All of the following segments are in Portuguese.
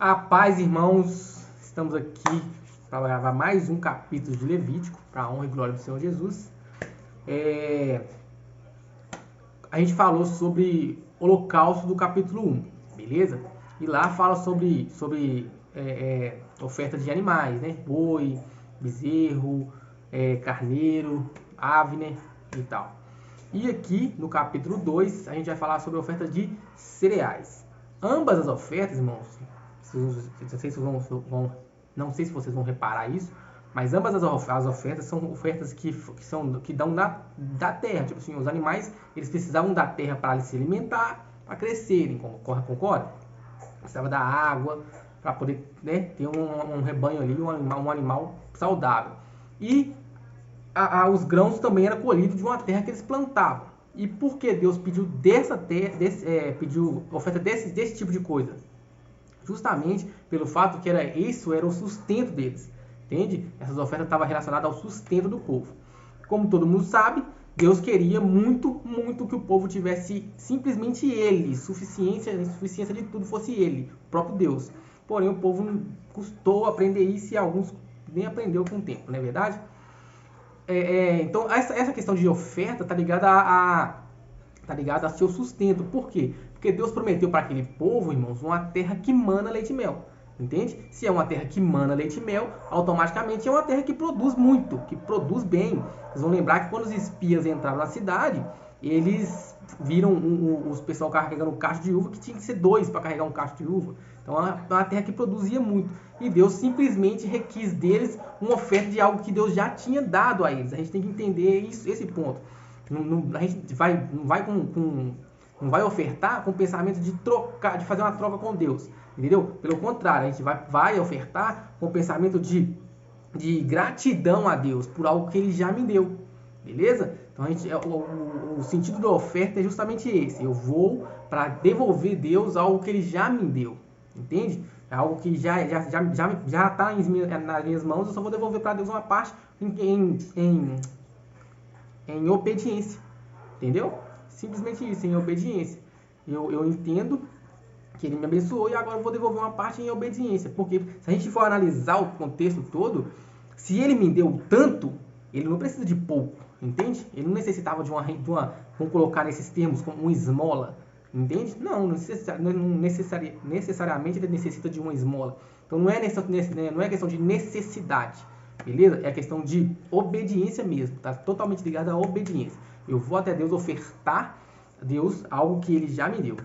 A paz, irmãos, estamos aqui para gravar mais um capítulo de Levítico, para a honra e glória do Senhor Jesus. A gente falou sobre holocausto do capítulo 1, beleza? E lá fala sobre oferta de animais, né? Boi, bezerro, carneiro, ave, né? E tal. E aqui no capítulo 2 a gente vai falar sobre a oferta de cereais. Ambas as ofertas, irmãos, não sei se vocês vão reparar isso, mas ambas as ofertas são ofertas que dão da terra. Tipo assim, os animais eles precisavam da terra para se alimentar, para crescerem, concorda? Precisava da água para poder, né, ter um rebanho ali, um animal saudável. E os grãos também eram colhidos de uma terra que eles plantavam. E por que Deus pediu pediu oferta desse tipo de coisa? Justamente pelo fato que isso era o sustento deles, entende? Essas ofertas estavam relacionadas ao sustento do povo. Como todo mundo sabe, Deus queria muito que o povo tivesse simplesmente Ele, suficiência de tudo fosse Ele, o próprio Deus. Porém, o povo custou aprender isso e alguns nem aprendeu com o tempo, não é verdade? Então, essa questão de oferta está ligada a seu sustento. Por quê? Porque Deus prometeu para aquele povo, irmãos, uma terra que mana leite e mel. Entende? Se é uma terra que mana leite e mel, automaticamente é uma terra que produz muito, que produz bem. Vocês vão lembrar que quando os espias entraram na cidade, eles viram os pessoal carregando um cacho de uva, que tinha que ser 2 para carregar um cacho de uva. Então é uma terra que produzia muito. E Deus simplesmente requis deles uma oferta de algo que Deus já tinha dado a eles. A gente tem que entender esse ponto. A gente não vai ofertar com o pensamento de trocar, de fazer uma troca com Deus, entendeu? Pelo contrário, a gente vai ofertar com o pensamento de gratidão a Deus por algo que Ele já me deu, beleza? Então o sentido da oferta é justamente esse. Eu vou para devolver a Deus algo que Ele já me deu, entende? É algo que já está nas minhas mãos. Eu só vou devolver para Deus uma parte em obediência, entendeu? Simplesmente isso, em obediência. Eu entendo que Ele me abençoou e agora eu vou devolver uma parte em obediência, porque se a gente for analisar o contexto todo, se Ele me deu tanto, Ele não precisa de pouco, entende? Ele não necessitava de uma vamos colocar nesses termos, como uma esmola, entende? Não necessariamente Ele necessita de uma esmola. Então não é questão de necessidade, beleza? É questão de obediência mesmo, tá? Totalmente ligado à obediência. Eu vou até Deus ofertar a Deus algo que Ele já me deu,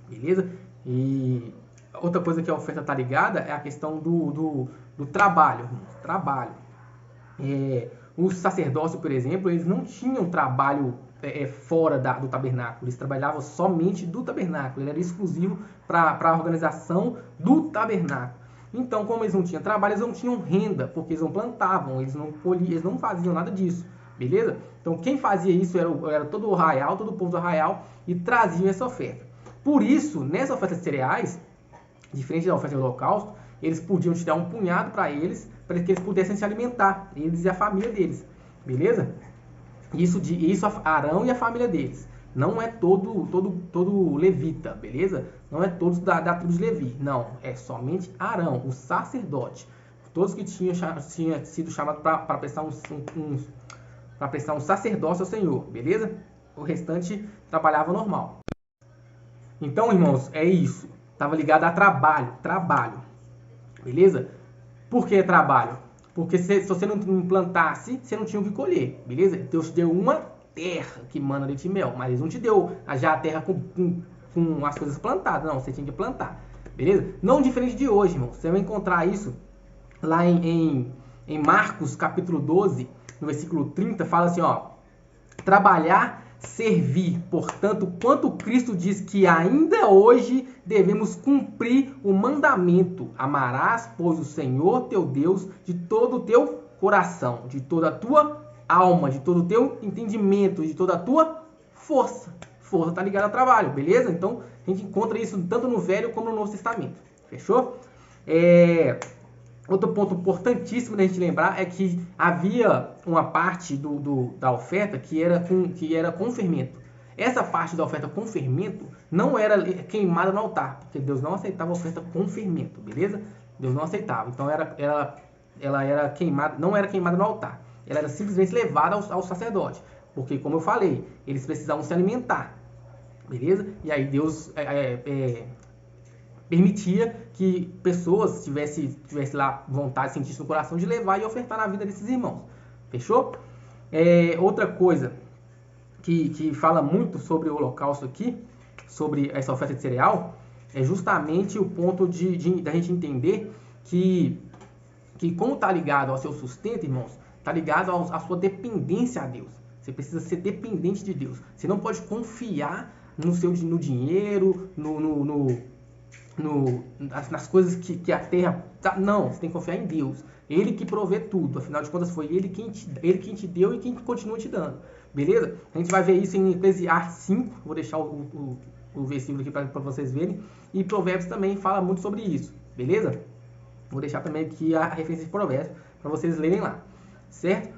beleza? E outra coisa que a oferta está ligada é a questão do trabalho. Trabalho. Os sacerdócios, por exemplo, eles não tinham trabalho fora do tabernáculo. Eles trabalhavam somente do tabernáculo. Ele era exclusivo para a organização do tabernáculo. Então, como eles não tinham trabalho, eles não tinham renda, porque eles não plantavam, eles não colhiam, eles não faziam nada disso, beleza? Então, quem fazia isso era todo o arraial, todo o povo do arraial, e traziam essa oferta. Por isso, nessa oferta de cereais, diferente da oferta de holocausto, eles podiam te dar um punhado para que eles pudessem se alimentar, eles e a família deles, beleza? Isso Arão e a família deles. Não é todo levita, beleza? Não é todos da tribo de Levi. Não, é somente Arão, o sacerdote. Todos que tinham sido chamados para prestar um sacerdócio ao Senhor, beleza? O restante trabalhava normal. Então, irmãos, é isso. Estava ligado a trabalho, beleza? Por que trabalho? Porque se você não plantasse, você não tinha o que colher, beleza? Deus te deu uma terra que mana leite e mel, mas Ele não te deu já a terra com as coisas plantadas, não, você tinha que plantar, beleza? Não diferente de hoje, irmão. Você vai encontrar isso lá em Marcos, capítulo 12, no versículo 30, fala assim, ó: trabalhar, servir, portanto, quanto Cristo diz que ainda hoje devemos cumprir o mandamento: amarás, pois, o Senhor teu Deus de todo o teu coração, de toda a tua alma, de todo o teu entendimento, de toda a tua força. Força está ligada ao trabalho, beleza? Então, a gente encontra isso tanto no Velho como no Novo Testamento. Fechou? Outro ponto importantíssimo da gente lembrar é que havia uma parte da oferta que era com fermento. Essa parte da oferta com fermento não era queimada no altar, porque Deus não aceitava a oferta com fermento, beleza? Deus não aceitava. Então ela era queimada, não era queimada no altar. Ela era simplesmente levada ao sacerdote, porque, como eu falei, eles precisavam se alimentar, beleza? E aí Deus permitia que pessoas tivessem lá vontade, sentissem no coração de levar e ofertar na vida desses irmãos. Fechou? Outra coisa que fala muito sobre o holocausto aqui, sobre essa oferta de cereal, é justamente o ponto da gente entender que como está ligado ao seu sustento, irmãos, está ligado à sua dependência a Deus. Você precisa ser dependente de Deus. Você não pode confiar no dinheiro, nas coisas que a terra... Não, você tem que confiar em Deus. Ele que provê tudo. Afinal de contas, foi Ele quem te deu e quem continua te dando. Beleza? A gente vai ver isso em Eclesiastes 5. Vou deixar o versículo aqui para vocês verem. E Provérbios também fala muito sobre isso. Beleza? Vou deixar também aqui a referência de Provérbios para vocês lerem lá. Certo?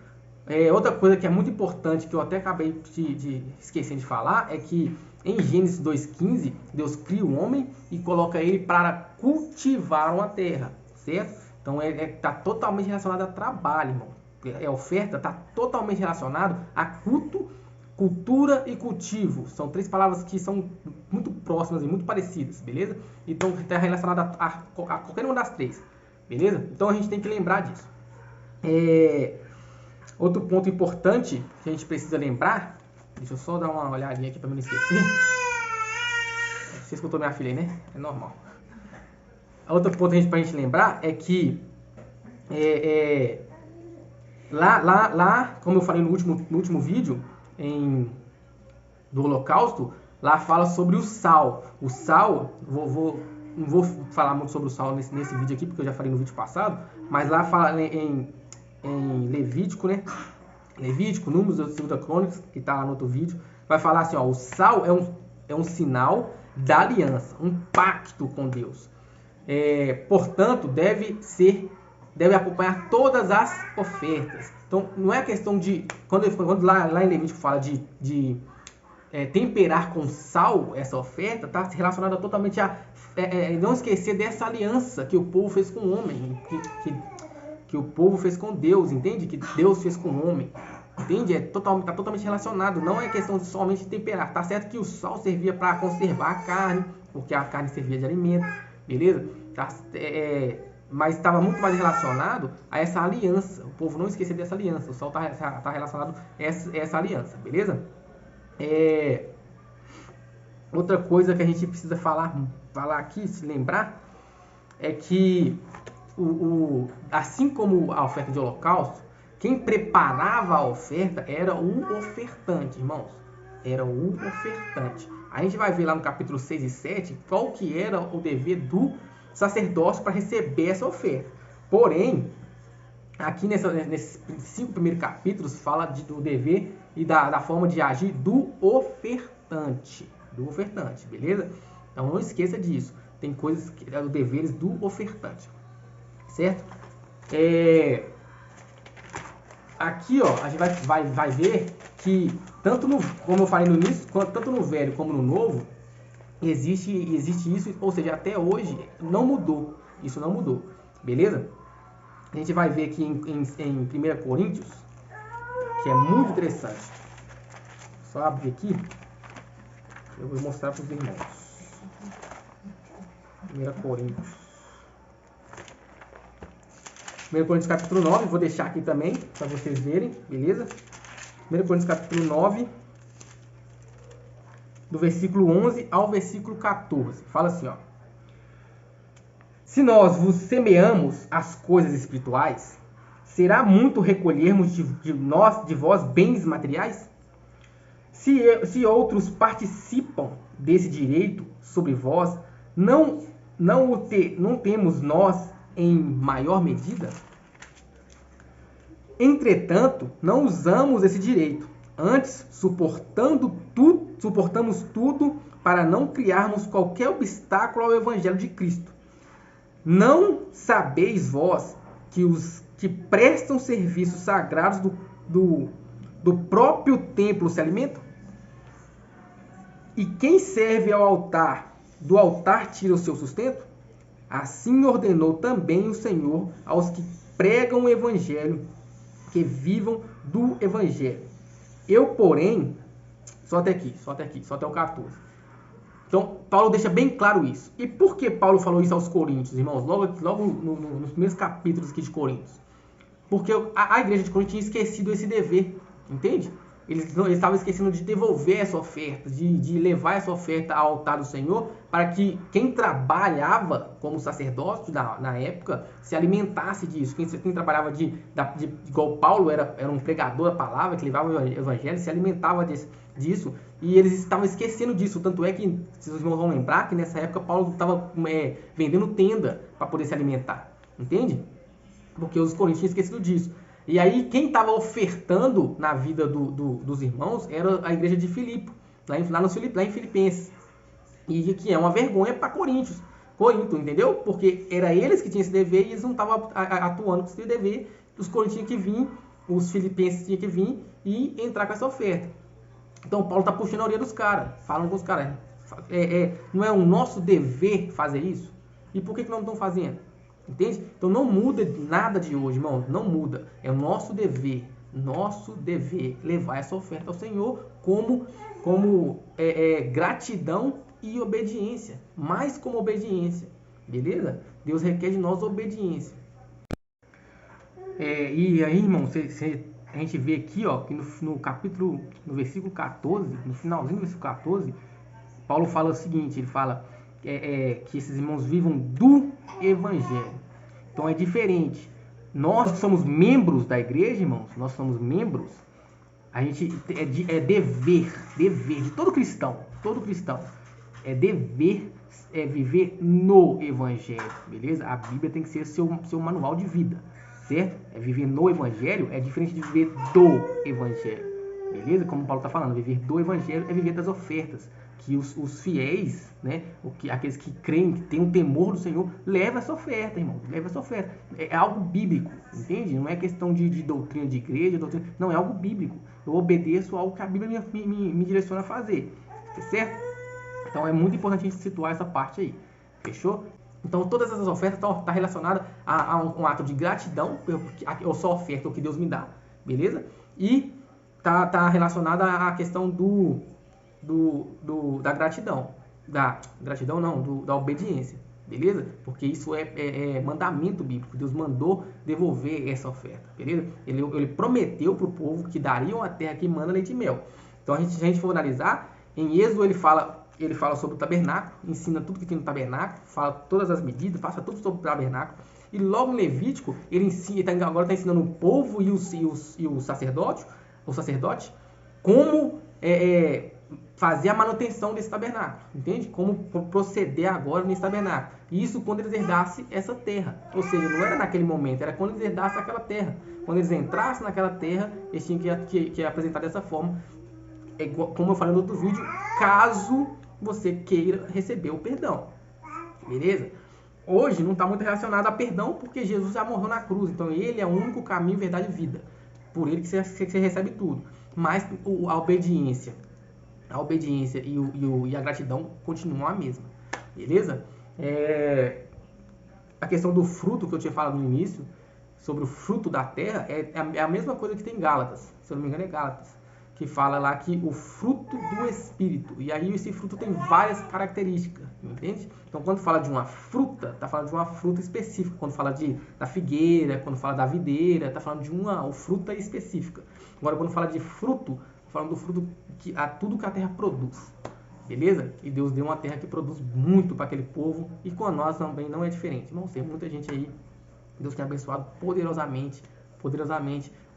Outra coisa que é muito importante, que eu até acabei de esquecendo de falar, é que em Gênesis 2,15, Deus cria o homem e coloca ele para cultivar uma terra, certo? Então está totalmente relacionado a trabalho, irmão. A oferta está totalmente relacionado a culto, cultura e cultivo. São três palavras que são muito próximas e muito parecidas, beleza? Então está relacionado a qualquer uma das três, beleza? Então a gente tem que lembrar disso. Outro ponto importante que a gente precisa lembrar, deixa eu só dar uma olhadinha aqui para não esquecer. Você escutou minha filha aí, né? É normal. Outro ponto para a gente lembrar é que lá, como eu falei no último vídeo do Holocausto, lá fala sobre o sal. O sal, não vou falar muito sobre o sal nesse vídeo aqui, porque eu já falei no vídeo passado, mas lá fala em Levítico, né? Levítico, Números, 2 Crônicas, que está lá no outro vídeo, vai falar assim, ó, o sal é um sinal da aliança, um pacto com Deus. Portanto, deve acompanhar todas as ofertas. Então, não é questão de... Quando lá em Levítico fala de temperar com sal essa oferta, está relacionada totalmente a não esquecer dessa aliança que o povo fez com o homem, que o povo fez com Deus, entende? Que Deus fez com o homem, entende? Está totalmente relacionado, não é questão de somente temperar. Tá certo que o sal servia para conservar a carne, porque a carne servia de alimento, beleza? Mas estava muito mais relacionado a essa aliança. O povo não esquecer dessa aliança. O sal está relacionado a essa aliança, beleza? Outra coisa que a gente precisa falar aqui, se lembrar, é que assim como a oferta de holocausto, quem preparava a oferta era o ofertante, irmãos. Era o ofertante. A gente vai ver lá no capítulo 6 e 7 qual que era o dever do sacerdócio para receber essa oferta. Porém, aqui nesses 5 primeiros capítulos fala do dever e da forma de agir do ofertante. Beleza? Então não esqueça disso. Tem coisas que são deveres do ofertante. Certo? Aqui, ó, a gente vai ver que como eu falei no início, tanto no velho como no novo, existe isso, ou seja, até hoje não mudou. Isso não mudou. Beleza? A gente vai ver aqui em 1 Coríntios, que é muito interessante. Só abrir aqui, eu vou mostrar para os irmãos. 1 Coríntios. 1 Coríntios capítulo 9, vou deixar aqui também para vocês verem, beleza? 1 Coríntios capítulo 9, do versículo 11 ao versículo 14. Fala assim, ó. Se nós vos semeamos as coisas espirituais, será muito recolhermos de vós bens materiais? Se outros participam desse direito sobre vós, não temos nós em maior medida? Entretanto, não usamos esse direito. Antes, suportamos tudo para não criarmos qualquer obstáculo ao Evangelho de Cristo. Não sabeis vós que os que prestam serviços sagrados do próprio templo se alimentam? E quem serve ao altar, do altar tira o seu sustento? Assim ordenou também o Senhor aos que pregam o evangelho, que vivam do evangelho. Eu, porém, só até o 14. Então, Paulo deixa bem claro isso. E por que Paulo falou isso aos Coríntios, irmãos? Logo nos primeiros capítulos aqui de Coríntios. Porque a igreja de Corinto tinha esquecido esse dever, entende? Eles estavam esquecendo de devolver essa oferta, de levar essa oferta ao altar do Senhor, para que quem trabalhava como sacerdote na época se alimentasse disso. Quem trabalhava igual Paulo era um pregador da palavra, que levava o evangelho, se alimentava disso. E eles estavam esquecendo disso. Tanto é que, se vocês vão lembrar, que nessa época Paulo estava vendendo tenda para poder se alimentar. Entende? Porque os coríntios tinham esquecido disso. E aí, quem estava ofertando na vida dos irmãos era a igreja de Filipe, lá em Filipenses. E que é uma vergonha para Corinto, entendeu? Porque era eles que tinham esse dever e eles não estavam atuando com esse dever. Os coríntios tinham que vir, os filipenses tinham que vir e entrar com essa oferta. Então, Paulo está puxando a orelha dos caras, falando com os caras. Não é o nosso dever fazer isso? E por que não estão fazendo? Entende? Então não muda nada de hoje, irmão. Não muda. É o nosso dever levar essa oferta ao Senhor como gratidão e obediência. Mais como obediência. Beleza? Deus requer de nós obediência. E aí, irmão, a gente vê aqui, ó, que no versículo 14, no finalzinho do versículo 14, Paulo fala o seguinte, ele fala que esses irmãos vivam do evangelho. Então é diferente. Nós que somos membros da igreja, irmãos, nós somos membros, a gente dever de todo cristão, é dever viver no evangelho, beleza? A Bíblia tem que ser seu manual de vida, certo? Viver no evangelho é diferente de viver do evangelho, beleza? Como o Paulo está falando, viver do evangelho é viver das ofertas, que os fiéis, né, aqueles que creem, que têm um temor do Senhor, levam essa oferta, irmão, é algo bíblico, entende? Não é questão de doutrina de igreja, não, é algo bíblico. Eu obedeço ao que a Bíblia me direciona a fazer, certo? Então é muito importante a gente situar essa parte aí, fechou? Então todas essas ofertas estão relacionadas a um ato de gratidão, eu só oferto o que Deus me dá, beleza? E tá relacionada à questão da gratidão. Da obediência, beleza? Porque isso é mandamento bíblico. Deus mandou devolver essa oferta, beleza? Ele prometeu para o povo que daria uma terra que manda leite e mel. Então, se a gente for analisar, em Êxodo ele fala sobre o tabernáculo, ensina tudo que tem no tabernáculo, fala todas as medidas, passa tudo sobre o tabernáculo. E logo no Levítico, agora está ensinando o povo e o sacerdote como fazer a manutenção desse tabernáculo, entende? Como proceder agora nesse tabernáculo. E isso quando eles herdassem essa terra. Ou seja, não era naquele momento, era quando eles herdassem aquela terra. Quando eles entrassem naquela terra, eles tinham que apresentar dessa forma. Como eu falei no outro vídeo, caso você queira receber o perdão. Beleza? Hoje não está muito relacionado a perdão, porque Jesus já morreu na cruz. Então ele é o único caminho, verdade e vida. Por ele que você recebe tudo. Mas a obediência e a gratidão continuam a mesma. Beleza? A questão do fruto que eu tinha falado no início, sobre o fruto da terra, é a mesma coisa que tem em Gálatas. Se eu não me engano é Gálatas. Que fala lá que o fruto do Espírito. E aí esse fruto tem várias características, entende? Então quando fala de uma fruta, está falando de uma fruta específica. Quando fala da figueira, quando fala da videira, está falando de uma fruta específica. Agora quando fala de fruto, está falando do fruto tudo que a terra produz. Beleza? E Deus deu uma terra que produz muito para aquele povo. E com nós também não é diferente. Não tem muita gente aí. Deus tem abençoado poderosamente.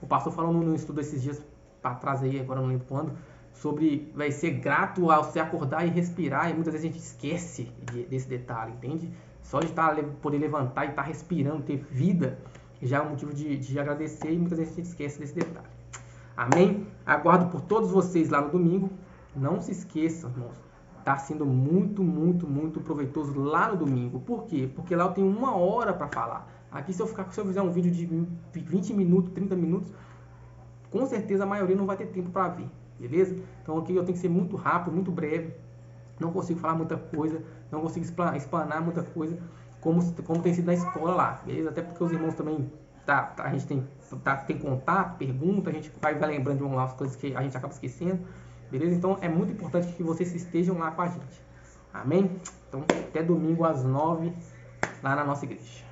O pastor falou no estudo esses dias para trás aí, agora não lembro quando, sobre vai ser grato ao se acordar e respirar, e muitas vezes a gente esquece desse detalhe, entende? Só de poder levantar e estar respirando, ter vida, já é um motivo de agradecer, e muitas vezes a gente esquece desse detalhe. Amém? Aguardo por todos vocês lá no domingo. Não se esqueçam, irmãos, está sendo muito, muito, muito proveitoso lá no domingo. Por quê? Porque lá eu tenho 1 hora para falar. Aqui se eu fizer um vídeo de 20 minutos, 30 minutos, com certeza a maioria não vai ter tempo para ver, beleza? Então aqui eu tenho que ser muito rápido, muito breve, não consigo falar muita coisa, não consigo explanar muita coisa, como tem sido na escola lá, beleza? Até porque os irmãos também, a gente tem contato, pergunta, a gente vai lembrando de umas coisas que a gente acaba esquecendo, beleza? Então é muito importante que vocês estejam lá com a gente, amém? Então até domingo às 9 lá na nossa igreja.